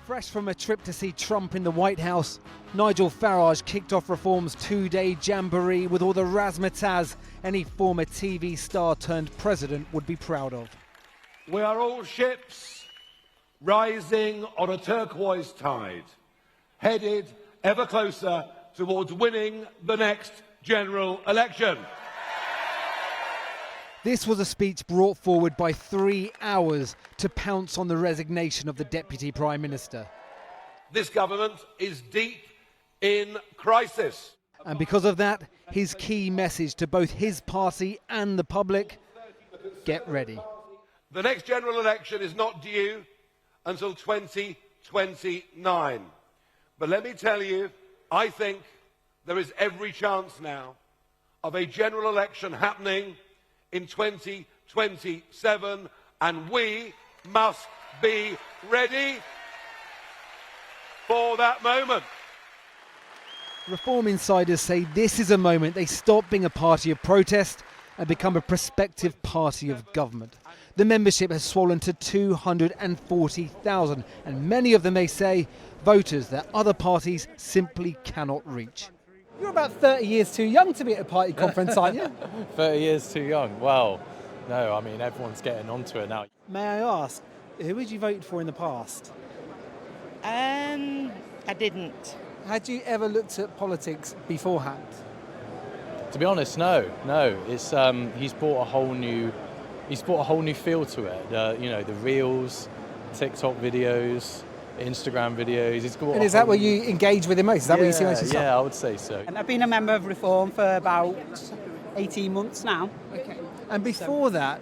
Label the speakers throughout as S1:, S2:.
S1: Fresh from a trip to see Trump in the White House, Nigel Farage kicked off Reform's two-day jamboree with all the razzmatazz any former TV star turned president would be proud of.
S2: We are all ships rising on a turquoise tide, headed ever closer towards winning the next general election.
S1: This was a speech brought forward by 3 hours to pounce on the resignation of the Deputy Prime Minister.
S2: This government is deep in crisis.
S1: And because of that, his key message to both his party and the public: get ready.
S2: The next general election is not due until 2029. But let me tell you, I think there is every chance now of a general election happening in 2027, and we must be ready for that moment.
S1: Reform insiders say this is a moment they stop being a party of protest and become a prospective party of government. The membership has swollen to 240,000, and many of them, they say, voters that other parties simply cannot reach. You're about 30 years too young to be at a party conference, aren't you?
S3: 30 years too young? Well, no, I mean, everyone's getting onto it now.
S1: May I ask, who had you voted for in the past?
S4: I didn't.
S1: Had you ever looked at politics beforehand?
S3: To be honest, no. It's he's brought a whole new feel to it. The reels, TikTok videos, Instagram videos.
S1: And is that what you engage with the most? Is that what you see most of the time?
S3: Yeah, I would say so.
S4: And I've been a member of Reform for about 18 months now.
S1: Okay. And before that,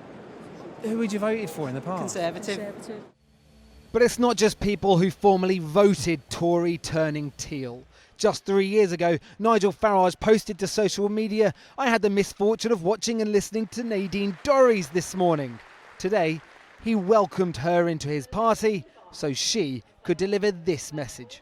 S1: who had you voted for in the past?
S4: Conservative.
S1: But it's not just people who formerly voted Tory turning teal. Just 3 years ago, Nigel Farage posted to social media, "I had the misfortune of watching and listening to Nadine Dorries this morning." Today, he welcomed her into his party so she could deliver this message.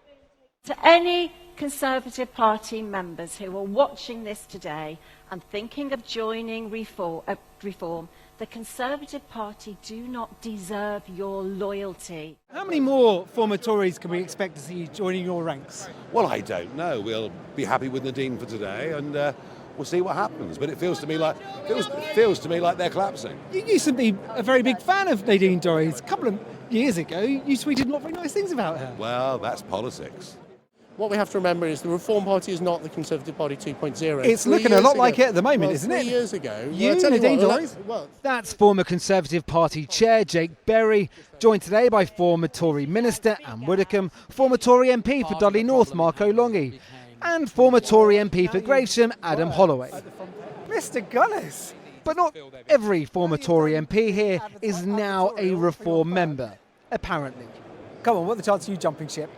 S5: To any Conservative Party members who are watching this today and thinking of joining Reform, the Conservative Party do not deserve your loyalty.
S1: How many more former Tories can we expect to see joining your ranks?
S6: Well, I don't know. We'll be happy with Nadine for today, and we'll see what happens. But it feels to me like they're collapsing.
S1: You used to be a very big fan of Nadine Dorries. A couple of years ago, you tweeted not very nice things about her.
S6: Well, that's politics.
S7: What we have to remember is the Reform Party is not the Conservative Party 2.0.
S1: It's looking a lot like it at the moment, isn't it?
S7: 3 years ago.
S1: Nadine Dorries? That's former Conservative Party Chair Jake Berry, joined today by former Tory Minister Anne Widdecombe, former Tory MP for Dudley North Marco Longy, and former Tory MP for Gravesham Adam Holloway. Mr. Gullis! But not every former Tory MP here is now a Reform member, apparently. Come on, what are the chances of you jumping ship?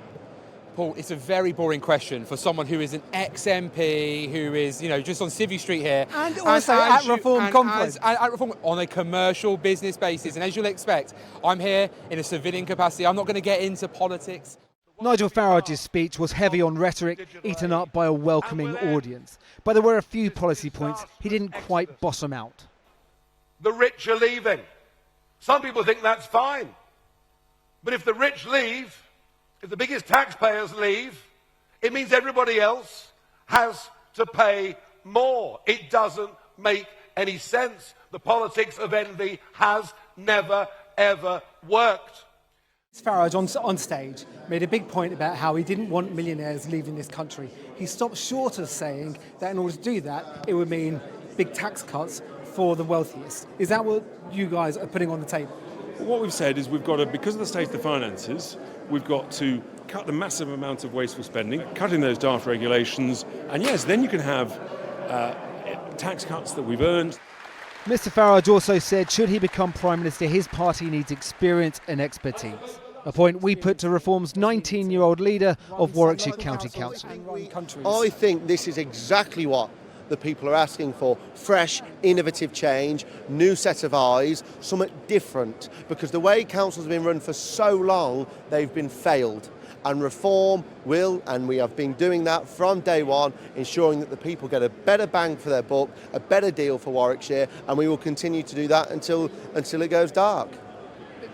S8: Paul, it's a very boring question for someone who is an ex-MP, who is, just on Civvy Street here.
S1: And also at Reform Conference.
S8: At Reform, on a commercial business basis. And as you'll expect, I'm here in a civilian capacity. I'm not going to get into politics.
S1: Nigel Farage's speech was heavy on rhetoric, eaten up by a welcoming audience. But there were a few policy points he didn't quite bottom out.
S2: The rich are leaving. Some people think that's fine. But if the rich leave, if the biggest taxpayers leave, it means everybody else has to pay more. It doesn't make any sense. The politics of envy has never, ever worked.
S1: Farage on stage made a big point about how he didn't want millionaires leaving this country. He stopped short of saying that in order to do that, it would mean big tax cuts for the wealthiest. Is that what you guys are putting on the table?
S9: What we've said is we've got to, because of the state of the finances, we've got to cut the massive amount of wasteful spending, cutting those daft regulations, and yes, then you can have tax cuts that we've earned.
S1: Mr. Farage also said should he become Prime Minister, his party needs experience and expertise. A point we put to Reform's 19-year-old leader of Warwickshire County Council.
S7: I think this is exactly what the people are asking for: fresh, innovative change, new set of eyes, something different. Because the way councils have been run for so long, they've been failed. And Reform will, and we have been doing that from day one, ensuring that the people get a better bang for their buck, a better deal for Warwickshire, and we will continue to do that until it goes dark.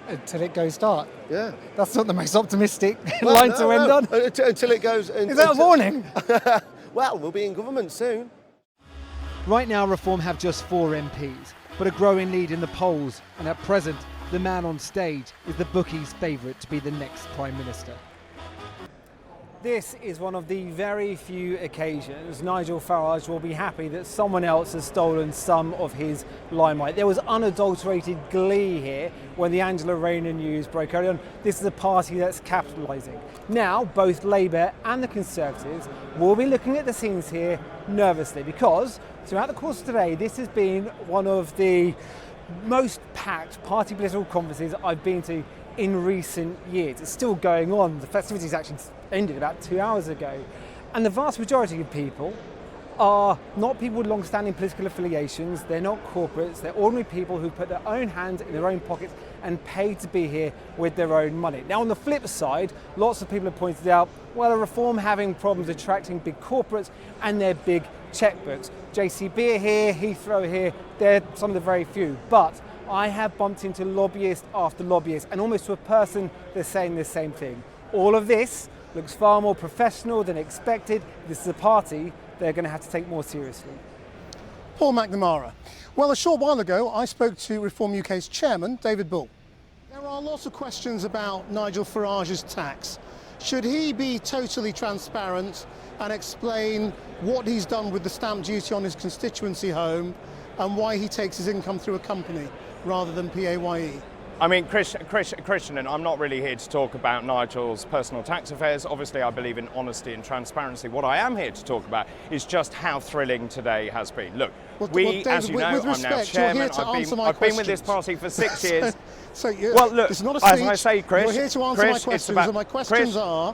S4: Until it goes dark.
S7: Yeah.
S4: That's not the most optimistic
S7: Well,
S4: line to end on.
S7: Until it goes.
S4: Is that a warning?
S7: Well, we'll be in government soon.
S1: Right now, Reform have just 4 MPs, but a growing lead in the polls, and at present, the man on stage is the bookies' favourite to be the next Prime Minister. This is one of the very few occasions Nigel Farage will be happy that someone else has stolen some of his limelight. There was unadulterated glee here when the Angela Rayner news broke early on. This is a party that's capitalising. Now, both Labour and the Conservatives will be looking at the scenes here nervously, because throughout the course of today, this has been one of the most packed party political conferences I've been to in recent years. It's still going on. The festivities actually ended about 2 hours ago. And the vast majority of people are not people with long-standing political affiliations, they're not corporates, they're ordinary people who put their own hands in their own pockets and pay to be here with their own money. Now, on the flip side, lots of people have pointed out, well, Reform having problems attracting big corporates and their big checkbooks. JCB are here, Heathrow are here, they're some of the very few. But I have bumped into lobbyist after lobbyist, and almost to a person, they're saying the same thing. All of this looks far more professional than expected. This is a party they're going to have to take more seriously.
S10: Paul McNamara. Well, a short while ago, I spoke to Reform UK's chairman, David Bull. There are lots of questions about Nigel Farage's tax. Should he be totally transparent and explain what he's done with the stamp duty on his constituency home and why he takes his income through a company rather than PAYE?
S11: I mean, Christian, and I'm not really here to talk about Nigel's personal tax affairs. Obviously, I believe in honesty and transparency. What I am here to talk about is just how thrilling today has been. Look,
S10: David,
S11: as you know,
S10: with
S11: I'm now
S10: respect,
S11: chairman.
S10: I've
S11: been with this party for 6 years.
S10: Well,
S11: look,
S10: it's not a speech.
S11: as I say, Chris,
S10: you're here to answer my questions, and my questions
S11: Chris,
S10: are: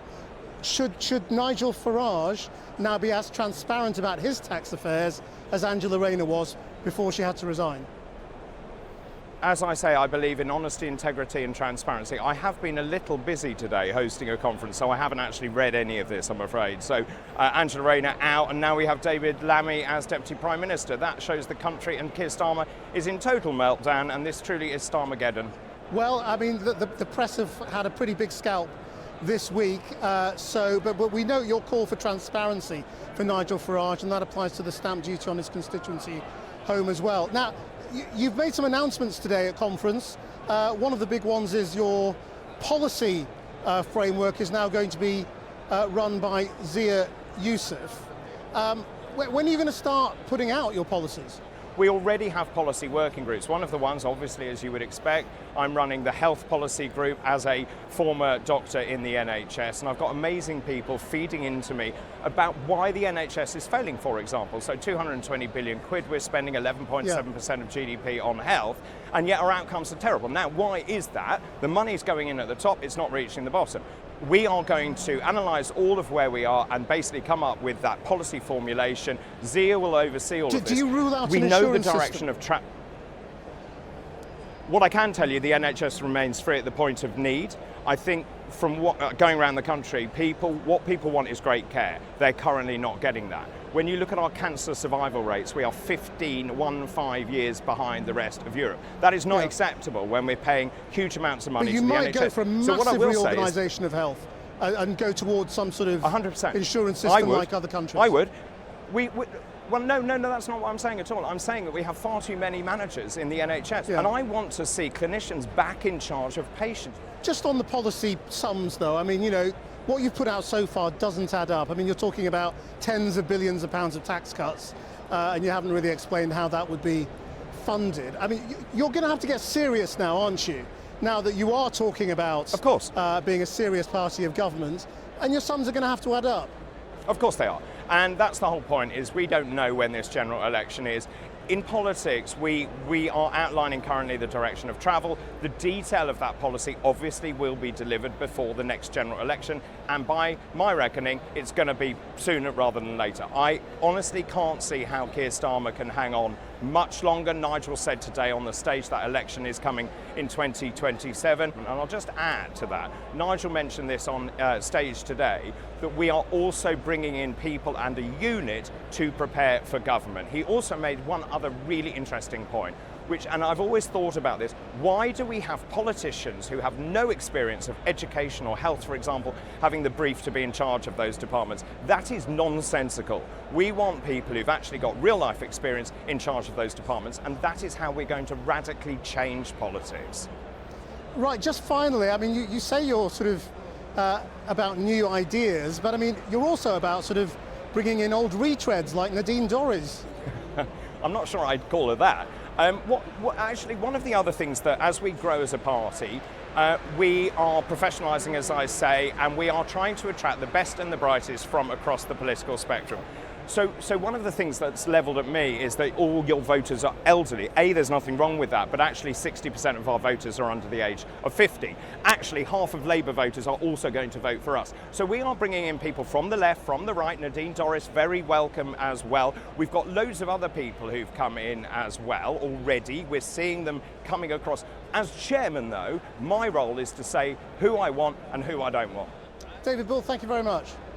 S10: should Nigel Farage now be as transparent about his tax affairs as Angela Rayner was before she had to resign?
S11: As I say, I believe in honesty, integrity and transparency. I have been a little busy today hosting a conference, so I haven't actually read any of this, I'm afraid. So Angela Rayner out, and now we have David Lammy as Deputy Prime Minister. That shows the country and Keir Starmer is in total meltdown, and this truly is Starmageddon.
S10: Well, I mean, the press have had a pretty big scalp this week, but we know your call for transparency for Nigel Farage, and that applies to the stamp duty on his constituency home as well. Now, you've made some announcements today at conference. One of the big ones is your policy framework is now going to be run by Zia Youssef. When are you going to start putting out your policies?
S11: We already have policy working groups. One of the ones, obviously, as you would expect, I'm running the health policy group as a former doctor in the NHS, and I've got amazing people feeding into me about why the NHS is failing, for example. So 220 billion quid, we're spending 11.7% of GDP on health, and yet our outcomes are terrible. Now, why is that? The money's going in at the top, it's not reaching the bottom. We are going to analyse all of where we are and basically come up with that policy formulation. Zia will oversee all of this.
S10: Do you rule out
S11: we
S10: an
S11: know the
S10: insurance
S11: direction
S10: system?
S11: of What I can tell you, the NHS remains free at the point of need. I think from going around the country, what people want is great care. They're currently not getting that. When you look at our cancer survival rates, we are 15 years behind the rest of Europe. That is not acceptable when we're paying huge amounts of money to the NHS.
S10: But you might go for a massive reorganisation of health and go towards some sort of
S11: 100%.
S10: insurance system like other countries.
S11: I would. Well, no, that's not what I'm saying at all. I'm saying that we have far too many managers in the NHS, and I want to see clinicians back in charge of patients.
S10: Just on the policy sums, though, I mean, you know, what you've put out so far doesn't add up. I mean, you're talking about tens of billions of pounds of tax cuts, and you haven't really explained how that would be funded. I mean, you're going to have to get serious now, aren't you? Now that you are talking about,
S11: of course,
S10: being a serious party of government, and your sums are going to have to add up.
S11: Of course they are. And that's the whole point, is we don't know when this general election is. In politics, we are outlining currently the direction of travel. The detail of that policy obviously will be delivered before the next general election, and by my reckoning, it's going to be sooner rather than later. I honestly can't see how Keir Starmer can hang on much longer. Nigel said today on the stage that election is coming in 2027, and I'll just add to that. Nigel mentioned this on stage today, that we are also bringing in people and a unit to prepare for government. He also made one other really interesting point. and I've always thought about this, why do we have politicians who have no experience of education or health, for example, having the brief to be in charge of those departments? That is nonsensical. We want people who've actually got real life experience in charge of those departments, and that is how we're going to radically change politics.
S10: Right, just finally, I mean, you say you're sort of about new ideas, but I mean, you're also about sort of bringing in old retreads like Nadine Dorries.
S11: I'm not sure I'd call her that. Actually, one of the other things that as we grow as a party, we are professionalising, as I say, and we are trying to attract the best and the brightest from across the political spectrum. So one of the things that's levelled at me is that all your voters are elderly. There's nothing wrong with that, but actually 60% of our voters are under the age of 50. Actually, half of Labour voters are also going to vote for us. So we are bringing in people from the left, from the right. Nadine Dorries, very welcome as well. We've got loads of other people who've come in as well already. We're seeing them coming across. As chairman, though, my role is to say who I want and who I don't want.
S10: David Bull, thank you very much.